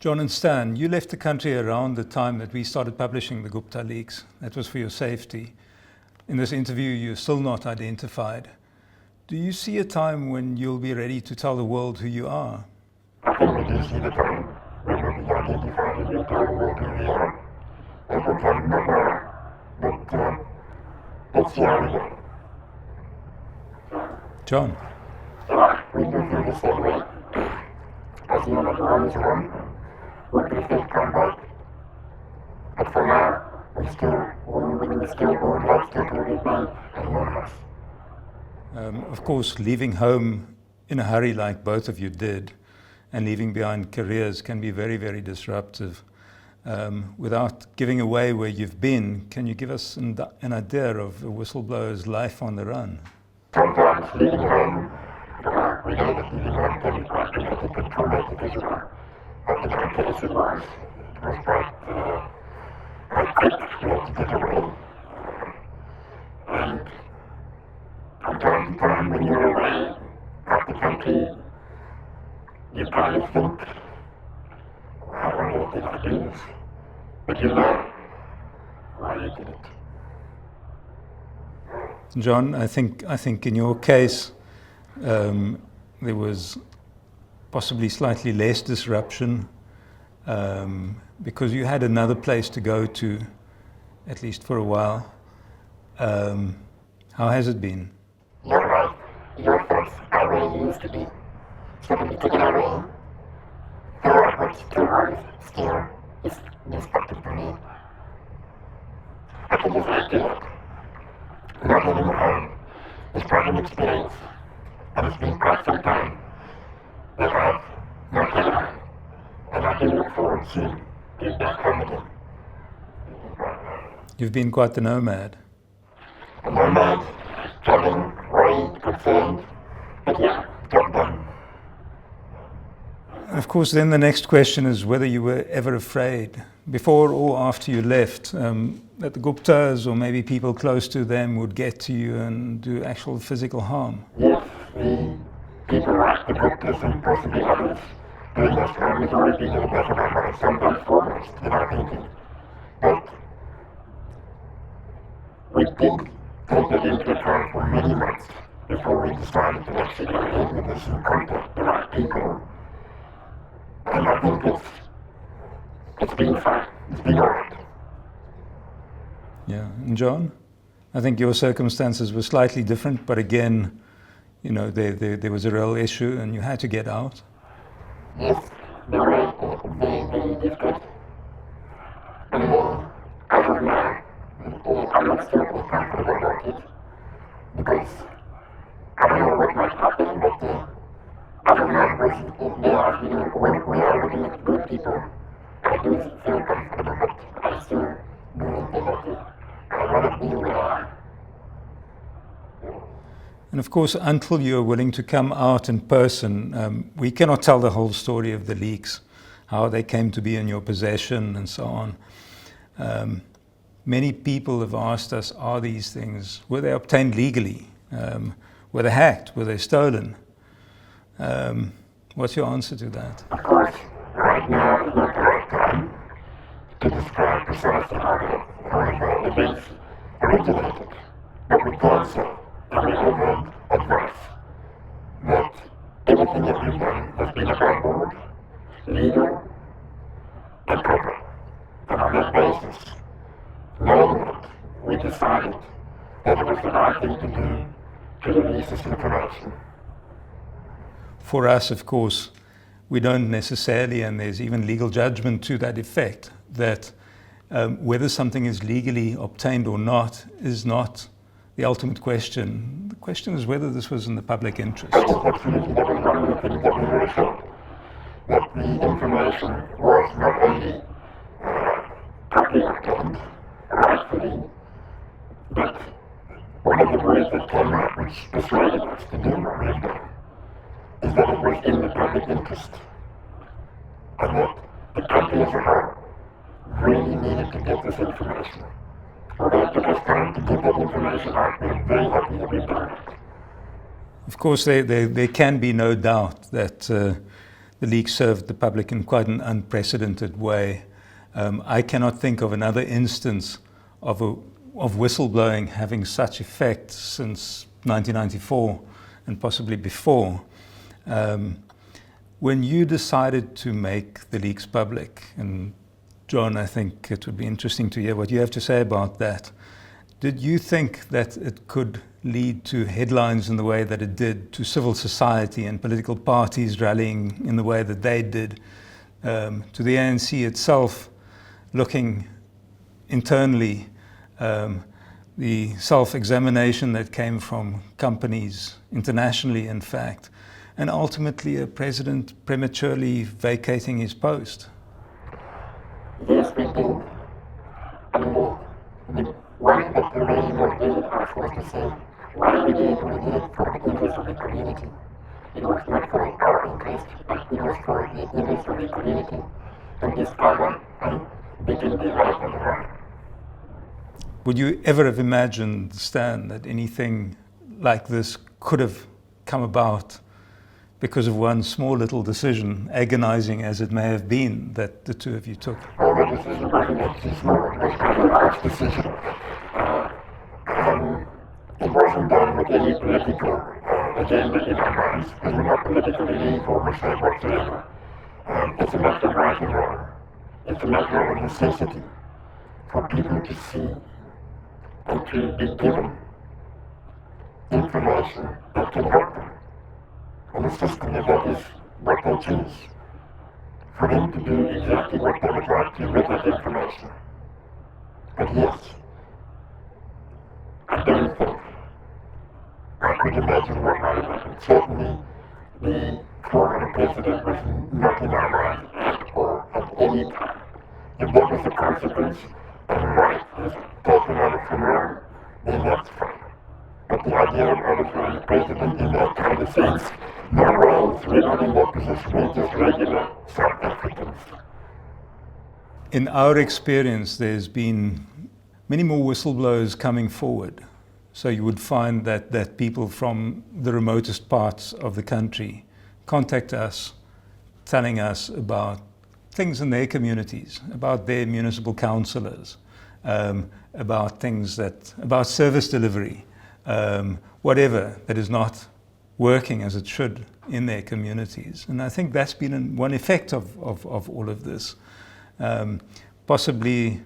John and Stan, you left the country around the time that we started publishing the Gupta leaks. That was for your safety. In this interview, you're still not identified. Do you see a time when you'll be ready to tell the world who you are? I think we do see the time when we'll be identified and we'll tell the world who we are. It will come not now, but let's see how we go. John? Yeah, we do feel the same way. As you know, that one is one. Would prefer to come back. But for now, we still would like to remain anonymous. Of course, leaving home in a hurry like both of you did, and leaving behind careers can be very, very disruptive. Without giving away where you've been, can you give us an idea of a whistleblower's life on the run? Sometimes leaving home, we know that leaving home can be quite traumatic and traumatic as well. But in our case it was quite quick. We had to get away. And from time to time when you're away out the country, you kind of think, why did I do this? But you know why you did it. John, I think in your case there was possibly slightly less disruption because you had another place to go to, at least for a while. How has it been? Your life, your thoughts are where you used to be. Suddenly taken away. The world works too hard still is destructive for me. I can just add to it. Not living at home is quite an experience, and it's been quite some time that I've not had it, and I do look forward soon to being back home again. You've been quite the nomad. A nomad, traveling, worried, concerned, but yeah, job done. And of course, then the next question is whether you were ever afraid, before or after you left, that the Guptas or maybe people close to them would get to you and do actual physical harm. Yes, the people like the Guptas and possibly others doing us harm has always been in the back of our minds, sometimes foremost in our thinking. But we did take it into account for many months before we decided to actually go ahead with this and contact the right people. And I think it's been fine. It's been alright. Yeah, and John, I think your circumstances were slightly different, but again, you know, there was a real issue and you had to get out. Yes, they were very, very difficult. And as of now, I'm not still comfortable about it because I don't know what might happen, but as of now, they are, when we are looking at good people, I do feel comfortable, but I still do maintain that I want to be where I am. And of course, until you're willing to come out in person, we cannot tell the whole story of the leaks, how they came to be in your possession and so on. Many people have asked us, are these things, were they obtained legally? Were they hacked? Were they stolen? What's your answer to that? Of course, right now is not the right time to describe precisely how the events originated, but we can say, and we have had advice, that everything that we've done has been above board, legal, and proper. And on that basis, knowing that, we decided that it was the right thing to do to release this information. For us, of course, we don't necessarily, and there's even legal judgment to that effect, that whether something is legally obtained or not is not the ultimate question. The question is whether this was in the public interest. Absolutely, that was one of the things that we were assured, that the information was not only properly obtained, rightfully, but one of the words that came out which persuaded us to do what we've done is that it was in the public interest, and that the country as a whole really needed to get this information. Although it took us time to get that information out, we're very happy that we've done it. Of course, there can be no doubt that the leak served the public in quite an unprecedented way. I cannot think of another instance of whistleblowing having such effect since 1994 and possibly before. When you decided to make the leaks public, and John, I think it would be interesting to hear what you have to say about that. Did you think that it could lead to headlines in the way that it did, to civil society and political parties rallying in the way that they did, to the ANC itself looking internally, the self-examination that came from companies internationally, in fact, and ultimately a president prematurely vacating his post? Yes, we did. And the one that really motivated us was to say why we did it for the interest of the community. It was not for our interest, but it was for the interest of the community to discover and begin the right and the wrong. Would you ever have imagined, Stan, that anything like this could have come about because of one small little decision, agonizing as it may have been, that the two of you took? Well, the decision wasn't actually small, it was quite a large decision. It wasn't done with any political agenda in our minds, and we're not politically informed whatsoever. It's a matter of right and wrong. It's a matter of necessity for people to see and to be given information that can help them. And the system of that is what they choose. For them to do exactly what they would like to with that information. But yes, I don't think I could imagine what might have happened. Certainly, the former president was not in our mind at all, at any time. If that was the consequence, and right is taken out of from wrong, then that's fine. But the idea of arbitrary president in that kind of sense, no way, we're not in that position, we're just regular South Africans. In our experience, there's been many more whistleblowers coming forward. So you would find that people from the remotest parts of the country contact us, telling us about things in their communities, about their municipal councillors, about things about service delivery, whatever that is not working as it should in their communities. And I think that's been one effect of all of this. Possibly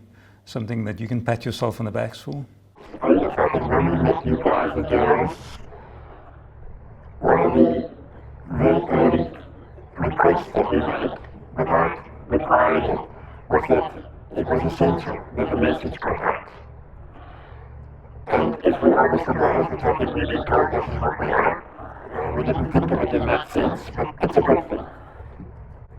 something that you can pat yourself on the back for. I guess I can remember that you guys, the journalists, one of the very early requests that we made without requiring it was that it was essential that the message got out. And if we are whistleblowers, which I think we've been told this is what we are, we didn't think of it in that sense, but it's a good thing.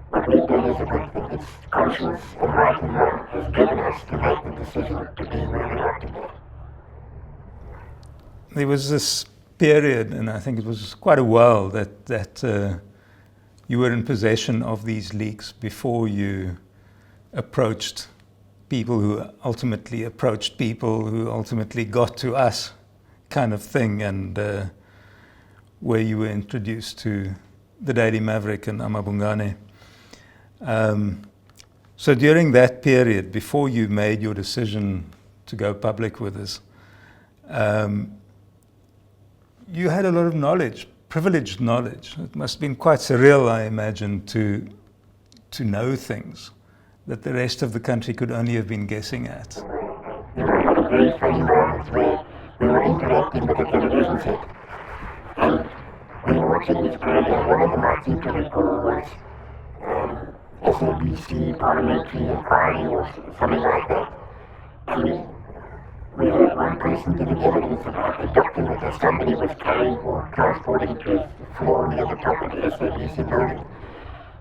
What we've done is a good thing. It's conscience and right and wrong has driven us to make the decision to be where we are today. There was this period, and I think it was quite a while, that you were in possession of these leaks before you approached people who ultimately approached people who ultimately got to us, kind of thing, and where you were introduced to the Daily Maverick and AmaBhungane. So during that period, before you made your decision to go public with us, you had a lot of knowledge, privileged knowledge. It must have been quite surreal, I imagine, to know things that the rest of the country could only have been guessing at. There were very funny moments where we were interacting with the television set, and we were watching this program. One of them I seem to recall was SABC Parliamentary Inquiry or something like that. And we heard one person giving evidence about a document that somebody was carrying or transporting to the floor near the top of the SABC building.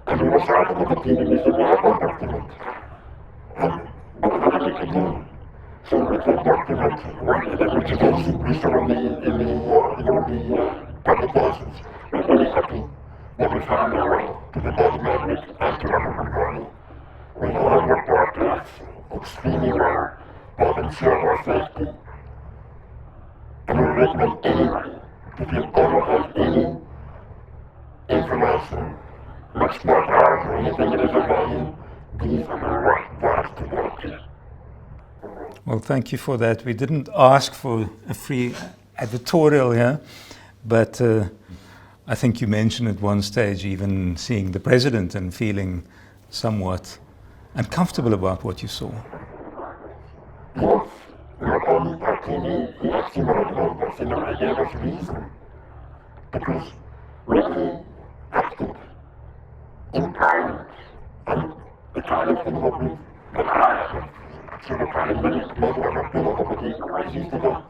And we were shouting at the TV, we said, we have that document. And what we could do. So with that document, which is we saw in all the publications, we're very happy that we found our way to the Daily Maverick and to AmaBhungane. We have looked after us extremely well. They have ensured our safety. And we recommend anybody, if you ever have any information much like ours or anything that is of value, these are the right guys to go to. Well, thank you for that. We didn't ask for a free editorial here, but I think you mentioned at one stage even seeing the president and feeling somewhat uncomfortable about what you saw. Yes, not only that he actually motivated us in a way, gave us reason. Because when he acted in Parliament, and the kind of thing that I sort of kind of maybe I'm not good at it, but he always used to go,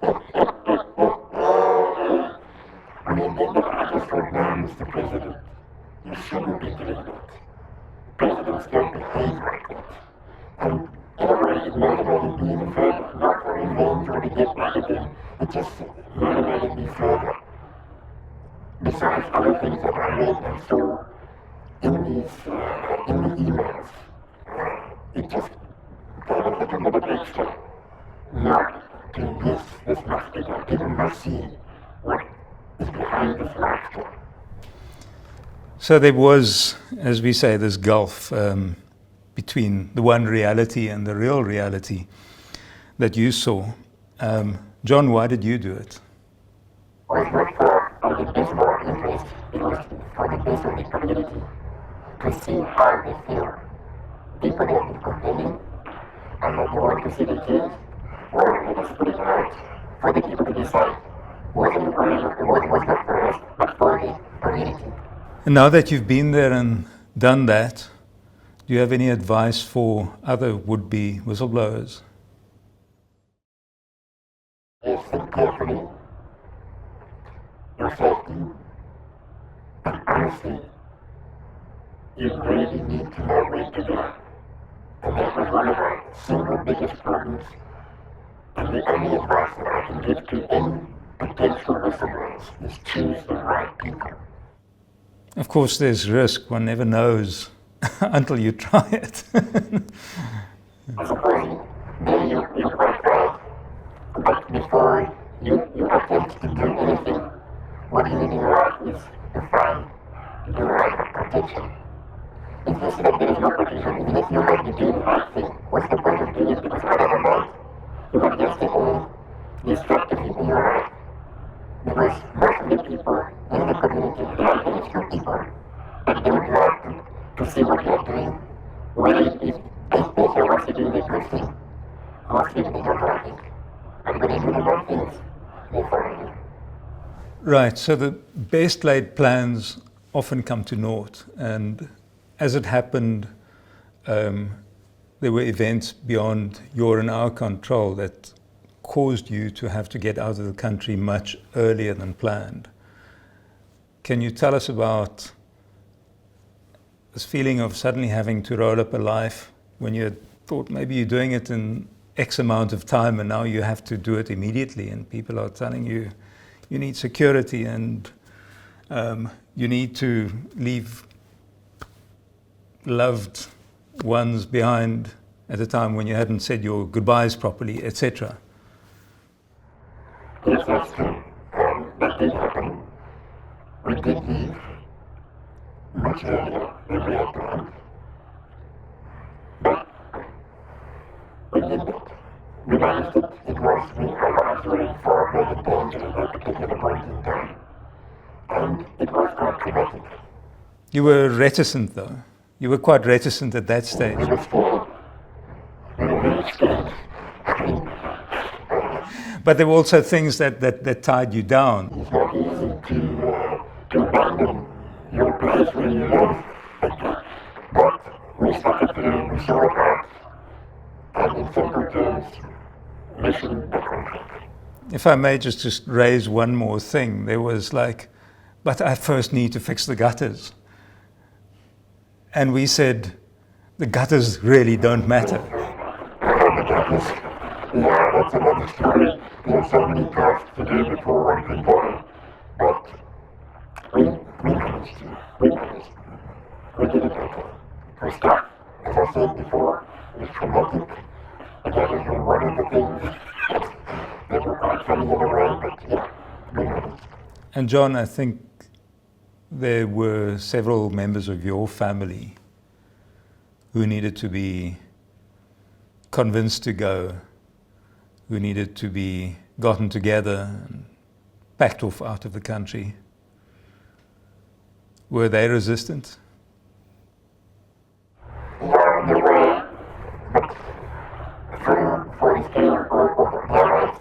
I mean, I just thought, man, Mr. President, you shouldn't be doing that. Presidents don't behave like that. And in a way, it motivated me even further, not for revenge or to get back at him, it just motivated me further. Besides other things that I read and saw in the emails, it just gave a little bit extra. Not to this must be done. People must see what is behind this laughter. So there was, as we say, this gulf between the one reality and the real reality that you saw. John, why did you do it? Was not for the baseball interest, it was for the base of the community, to see how they feel. People have been complaining, and they want to see the kids, or let us put it out for the people to decide. Was not for us, but for the community. And now that you've been there and done that, do you have any advice for other would-be whistleblowers? Yes, think carefully. Your safety, and honestly, you really need to know where to go. And that was one of our single biggest problems. And the only advice that I can give to any potential whistleblowers is choose the right people. Of course, there's risk. One never knows until you try it. I suppose maybe you're quite right, but before you attempt to do anything, what you need to do is to find the right protection. If you see that there is no protection, even if you might be doing the right thing, what's the point of doing it? Because at that moment, you might just get all destructive in your life. Because most of the people in the community, they are very few people, but they would love to see what you are doing. Whether if they want to do the good thing, mostly they don't like it. And when they do the bad things, they follow you. Right, so the best laid plans often come to naught, and as it happened, there were events beyond your and our control that caused you to have to get out of the country much earlier than planned. Can you tell us about this feeling of suddenly having to roll up a life when you had thought maybe you're doing it in X amount of time and now you have to do it immediately, and people are telling you you need security and you need to leave loved ones behind at a time when you hadn't said your goodbyes properly, etc.? Yes, that's true. That did happen. We did leave much earlier than we had planned. But we did that. We managed it. It was, our lives were in far greater danger at that particular point in time. And it was quite traumatic. You were reticent though. You were quite reticent at that stage. We were scared. We were very scared. But there were also things that tied you down. It's not easy to abandon your place where you live. But we started to, we saw it out. And in simple terms, mission accomplished. If I may just raise one more thing, there was like, but I first need to fix the gutters. And we said, the gutters really don't matter. The gutters, yeah, that's another story. There are so many tasks to do before one can go. But we managed to. We did it better. For stuff, as I said before, was traumatic. And that is one of the things that were quite funny in a way, but yeah, we managed. And John, I think there were several members of your family who needed to be convinced to go, who needed to be gotten together and packed off out of the country. Were they resistant? Yeah, they were, but for this period of their lives,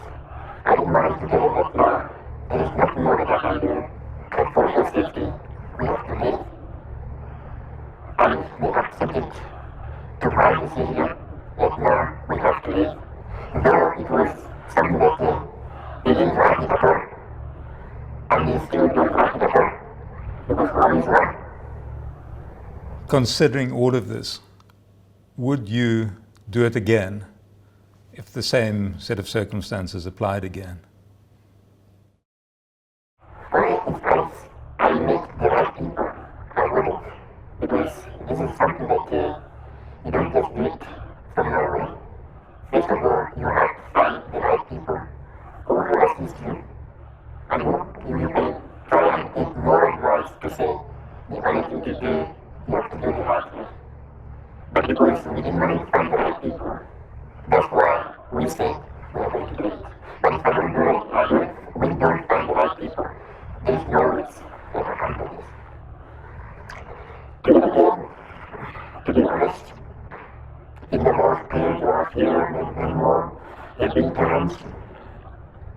I didn't manage to tell them that no, there is nothing more that I can do, but for their safety, we have to live. And they accepted to my decision that no, we have to live. Though it was something that they didn't like it at all. And they still don't like it at all. Because one is one. Considering all of this, would you do it again if the same set of circumstances applied again? Well, if I met the right people, I wouldn't. Because this is something that you don't just do it from nowhere. First of all, you have to find the right people who will assist you. And who you can try and get more advice to say the only thing to do, you have to do the right way. But because we didn't manage to find the right people, that's why we said we are going to do it. But if I don't do it, I do it. We don't find the right people. There's no risk that I can do this. To do it again, to be honest, in the last period last year and more, there have been times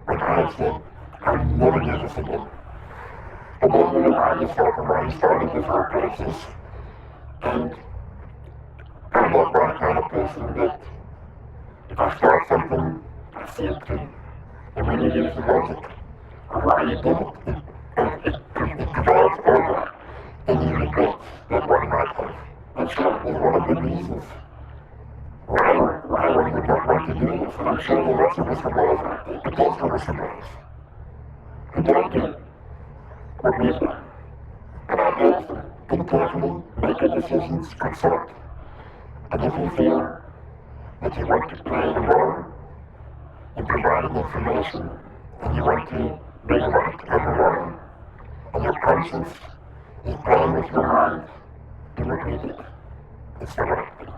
when I have said, I'll never do this again. And then you remind yourself of why you started this whole process. And I'm not that kind of person that if I start something, I see it through. And when you use the logic of why you did it, it prevails over, then you regret that one might have. And so is one of the reasons why one would not want to do this. And I'm sure there are lots of whistleblowers out there, potential whistleblowers, who don't do what we've done. And I urge them, think carefully, make your decisions, consult. And if you feel that you want to play a role in providing information, and you want to bring light on the wrong, and your conscience is playing with your mind, do what we did. It's the right thing.